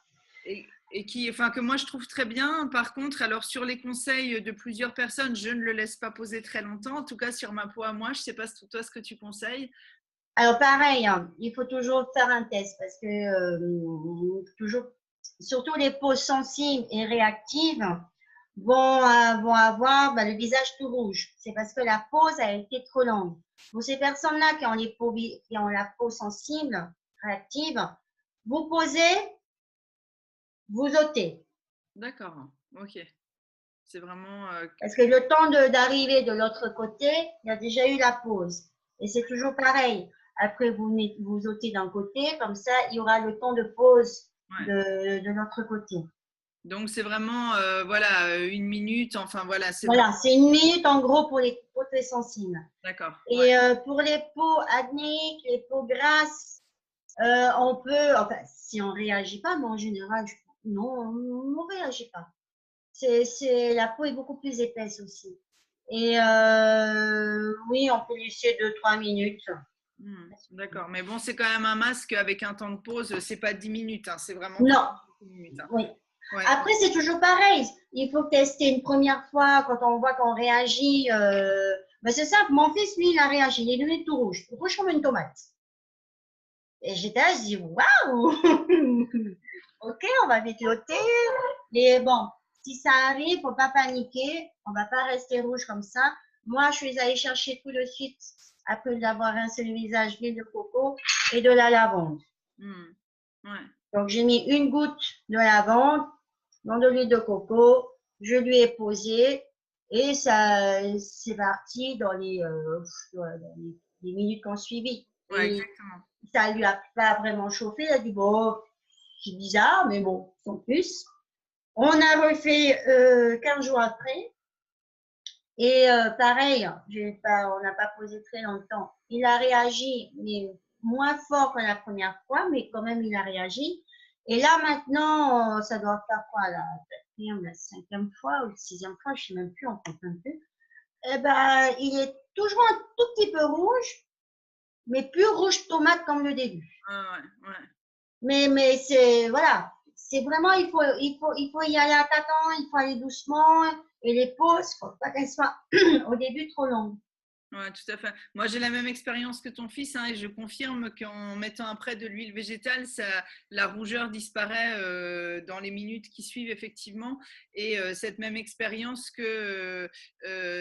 Speaker 1: Et qui, enfin, que moi je trouve très bien. Par contre, alors sur les conseils de plusieurs personnes, je ne le laisse pas poser très longtemps. En tout cas, sur ma peau à moi, je ne sais pas toi ce que tu conseilles.
Speaker 2: Alors pareil, hein, il faut toujours faire un test parce que toujours, surtout les peaux sensibles et réactives vont avoir le visage tout rouge. C'est parce que la pose a été trop longue. Pour ces personnes-là qui ont la peau sensible, réactive, vous posez, vous ôtez.
Speaker 1: D'accord, ok. C'est vraiment.
Speaker 2: Parce que le temps d'arriver de l'autre côté, il y a déjà eu la pause. Et c'est toujours pareil. Après, vous ôtez d'un côté, comme ça, il y aura le temps de pause
Speaker 1: Ouais.
Speaker 2: de l'autre côté.
Speaker 1: Donc c'est vraiment, voilà, une minute. Enfin voilà, c'est vraiment.
Speaker 2: Voilà, c'est une minute en gros pour les peaux très sensibles.
Speaker 1: D'accord. Ouais.
Speaker 2: Et pour les peaux acnéiques, les peaux grasses, on peut, enfin, si on ne réagit pas, mais en général, non, on ne réagit pas. La peau est beaucoup plus épaisse aussi. Et oui, on peut laisser 2-3 minutes.
Speaker 1: D'accord. Mais bon, c'est quand même un masque avec un temps de pause. C'est pas 10 minutes. Hein, c'est vraiment
Speaker 2: Non,
Speaker 1: 10 minutes. Hein.
Speaker 2: oui.
Speaker 1: Ouais.
Speaker 2: Après, c'est toujours pareil. Il faut tester une première fois quand on voit qu'on réagit. Ben c'est simple. Mon fils, lui, il a réagi. Il est devenu tout rouge. Rouge comme une tomate. Et j'étais là, je dis, waouh! Ok, on va vite loter. Mais bon, si ça arrive, faut pas paniquer. On va pas rester rouge comme ça. Moi, je suis allée chercher tout de suite, après l'avoir rincé le visage, l'huile de coco et de la lavande.
Speaker 1: Ouais.
Speaker 2: Donc, j'ai mis une goutte de lavande dans de l'huile de coco. Je lui ai posé et ça, c'est parti dans les minutes qui ont suivi.
Speaker 1: Ouais,
Speaker 2: Et
Speaker 1: exactement.
Speaker 2: ça lui a pas vraiment chauffé. Il a dit, bon, c'est bizarre, mais bon, sans plus. On a refait 15 jours après. Et pareil, on n'a pas posé très longtemps. Il a réagi, mais moins fort que la première fois, mais quand même, il a réagi. Et là, maintenant, ça doit faire quoi, la quatrième, la cinquième fois ou la sixième fois, je ne sais même plus, on compte un peu. Eh ben, il est toujours un tout petit peu rouge, mais plus rouge tomate comme le début.
Speaker 1: Ouais.
Speaker 2: Mais c'est, voilà, c'est vraiment, il faut y aller à tâtons, il faut aller doucement. Et les pauses, il ne faut pas qu'elles soient au début trop longues.
Speaker 1: Ouais, tout à fait. Moi, j'ai la même expérience que ton fils, hein, et je confirme qu'en mettant après de l'huile végétale, la rougeur disparaît dans les minutes qui suivent, effectivement. Et cette même expérience que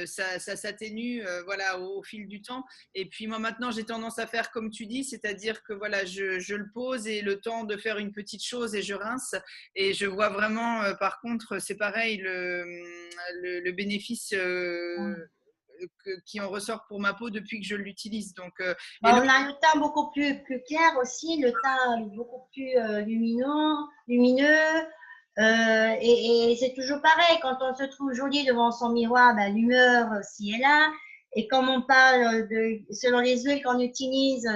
Speaker 1: ça s'atténue voilà, au fil du temps. Et puis, moi, maintenant, j'ai tendance à faire comme tu dis, c'est-à-dire que voilà, je le pose et le temps de faire une petite chose et je rince. Et je vois vraiment, par contre, c'est pareil, le bénéfice. Qui en ressort pour ma peau depuis que je l'utilise. Donc,
Speaker 2: On a le teint beaucoup plus clair aussi, le teint beaucoup plus lumineux. Et c'est toujours pareil, quand on se trouve joli devant son miroir, ben, l'humeur aussi est là. Et comme on parle selon les huiles qu'on utilise,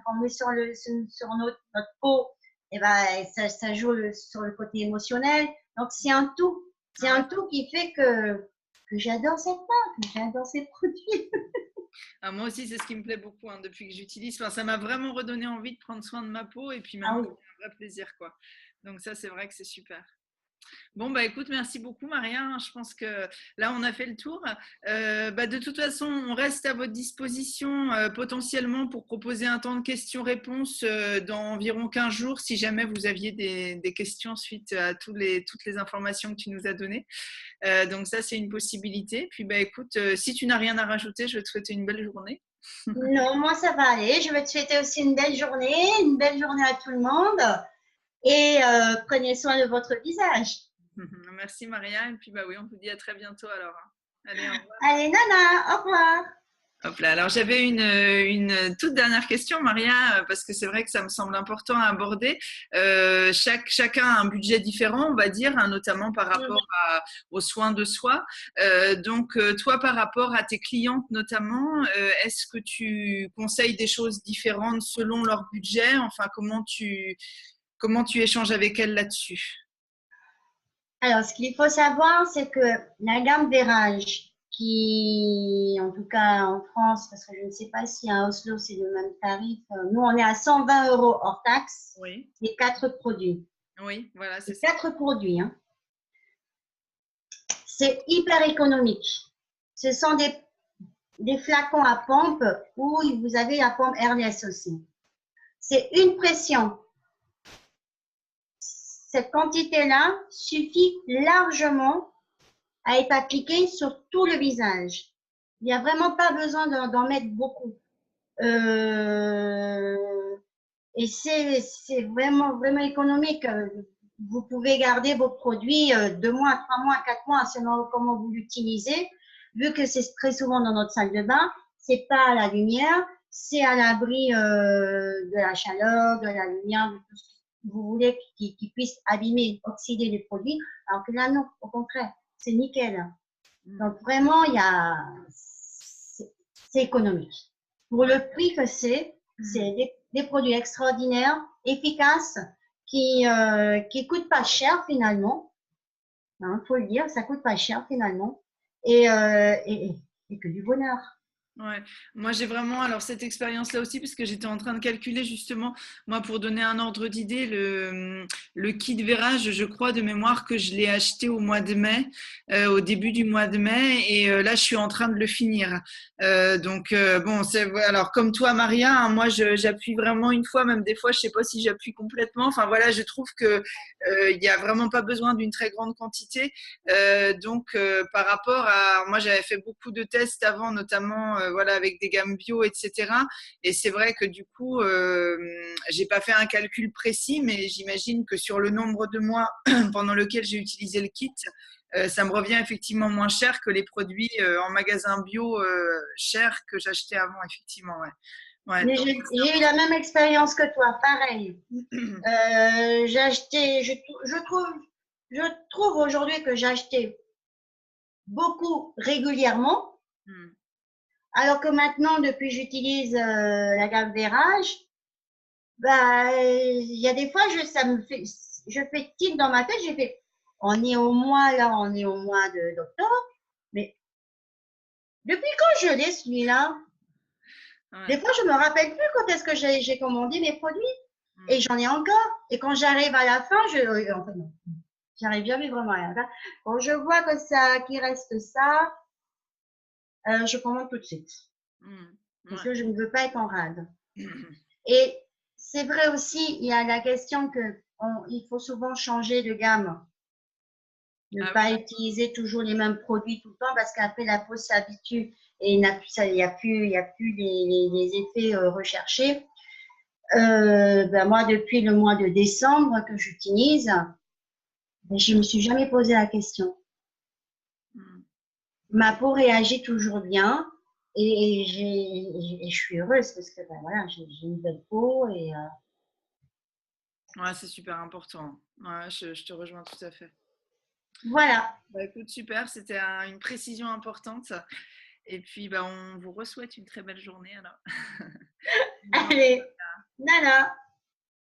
Speaker 2: qu'on met sur notre peau, et ben, ça joue sur le côté émotionnel. Donc c'est un tout. C'est un tout qui fait que j'adore cette marque, que j'adore ces produits.
Speaker 1: Ah, moi aussi, c'est ce qui me plaît beaucoup hein, depuis que j'utilise. Enfin, ça m'a vraiment redonné envie de prendre soin de ma peau et puis
Speaker 2: Ah
Speaker 1: maintenant,
Speaker 2: oui.
Speaker 1: c'est un vrai plaisir, quoi. Donc ça, c'est vrai que c'est super. Bon, bah écoute, merci beaucoup Maria. Je pense que là, on a fait le tour. Bah, de toute façon, on reste à votre disposition potentiellement pour proposer un temps de questions-réponses dans environ 15 jours si jamais vous aviez des questions suite à toutes les informations que tu nous as données. Donc ça, c'est une possibilité. Puis bah écoute, si tu n'as rien à rajouter, je vais te souhaiter une belle journée.
Speaker 2: Non, moi ça va aller. Je vais te souhaiter aussi une belle journée à tout le monde et prenez soin de votre visage.
Speaker 1: Merci Maria. Et puis bah oui, on vous dit à très bientôt alors, hein. Allez, au revoir.
Speaker 2: Allez, Nana, au revoir.
Speaker 1: Hop là. Alors j'avais une toute dernière question, Maria, parce que c'est vrai que ça me semble important à aborder. Chacun a un budget différent, on va dire, hein, notamment par rapport aux soins de soi. Donc toi, par rapport à tes clientes notamment, est-ce que tu conseilles des choses différentes selon leur budget? Enfin, comment tu échanges avec elles là-dessus?
Speaker 2: Alors, ce qu'il faut savoir, c'est que la gamme Vérage, qui, en tout cas en France, parce que je ne sais pas si à Oslo c'est le même tarif, nous on est à 120 euros hors taxe,
Speaker 1: Oui,
Speaker 2: les quatre produits.
Speaker 1: oui, voilà, c'est
Speaker 2: Les
Speaker 1: ça.
Speaker 2: quatre produits, hein. C'est hyper économique. Ce sont des flacons à pompe où vous avez la pompe Hermès aussi. C'est une pression. Cette quantité-là suffit largement à être appliquée sur tout le visage. Il n'y a vraiment pas besoin d'en mettre beaucoup. Euh, et c'est vraiment économique. Vous pouvez garder vos produits 2 mois, 3 mois, 4 mois, selon comment vous l'utilisez. Vu que c'est très souvent dans notre salle de bain, c'est pas à la lumière, c'est à l'abri de la chaleur, de la lumière, de tout ce que vous voulez qui puisse abîmer, oxyder les produits. Alors que là, non, au contraire, c'est nickel. Donc vraiment, c'est économique. Pour le prix que c'est des produits extraordinaires, efficaces, qui coûtent pas cher finalement. Hein, faut le dire, ça coûte pas cher finalement. Et que du bonheur.
Speaker 1: Ouais, moi j'ai vraiment alors cette expérience-là aussi parce que j'étais en train de calculer justement, moi pour donner un ordre d'idée, le kit verrage, je crois de mémoire que je l'ai acheté au mois de mai, au début du mois de mai, et là je suis en train de le finir. Bon, c'est ouais, alors comme toi Maria, hein, moi j'appuie vraiment une fois, même des fois je sais pas si j'appuie complètement. Enfin voilà, je trouve que il y a vraiment pas besoin d'une très grande quantité. Par rapport à, moi, j'avais fait beaucoup de tests avant, notamment, voilà, avec des gammes bio, etc. Et c'est vrai que du coup, j'ai pas fait un calcul précis, mais j'imagine que sur le nombre de mois pendant lequel j'ai utilisé le kit, ça me revient effectivement moins cher que les produits en magasin bio chers que j'achetais avant, effectivement. Ouais. Ouais,
Speaker 2: Mais
Speaker 1: donc,
Speaker 2: j'ai eu la même expérience que toi, pareil. J'ai acheté, je trouve aujourd'hui que j'ai acheté beaucoup régulièrement,
Speaker 1: mm,
Speaker 2: alors que maintenant, depuis que j'utilise la gamme Vérage, bah, il y a des fois, ça me fait, je fais tilt dans ma tête, j'ai fait, on est au mois, là, on est au mois d'octobre, mais depuis quand je l'ai celui-là? Des
Speaker 1: ouais,
Speaker 2: fois, je me rappelle plus quand est-ce que j'ai commandé mes produits et
Speaker 1: mm,
Speaker 2: j'en ai encore. Et quand j'arrive à la fin, en fait, non, j'arrive jamais vraiment à la fin. Quand je vois que ça, qu'il reste ça, je commande tout de suite
Speaker 1: mm,
Speaker 2: parce
Speaker 1: ouais.
Speaker 2: que je ne veux pas être en rade. Et c'est vrai aussi, il y a la question que il faut souvent changer de gamme, ne
Speaker 1: Ah
Speaker 2: pas utiliser toujours les mêmes produits tout le temps parce qu'après la peau s'habitue et il n'y a plus les effets recherchés. Ben moi, depuis le mois de décembre que j'utilise, ben, je me suis jamais posé la question.
Speaker 1: oui. Mm.
Speaker 2: Ma
Speaker 1: Ouais.
Speaker 2: peau réagit toujours bien et je suis heureuse parce que ben, voilà, j'ai une belle peau et
Speaker 1: Ouais, c'est super important. Ouais, je te rejoins tout à fait.
Speaker 2: voilà.
Speaker 1: Bah, écoute, super, c'était une précision importante. Et puis, bah, on vous re-souhaite une très belle journée alors.
Speaker 2: Allez, nana.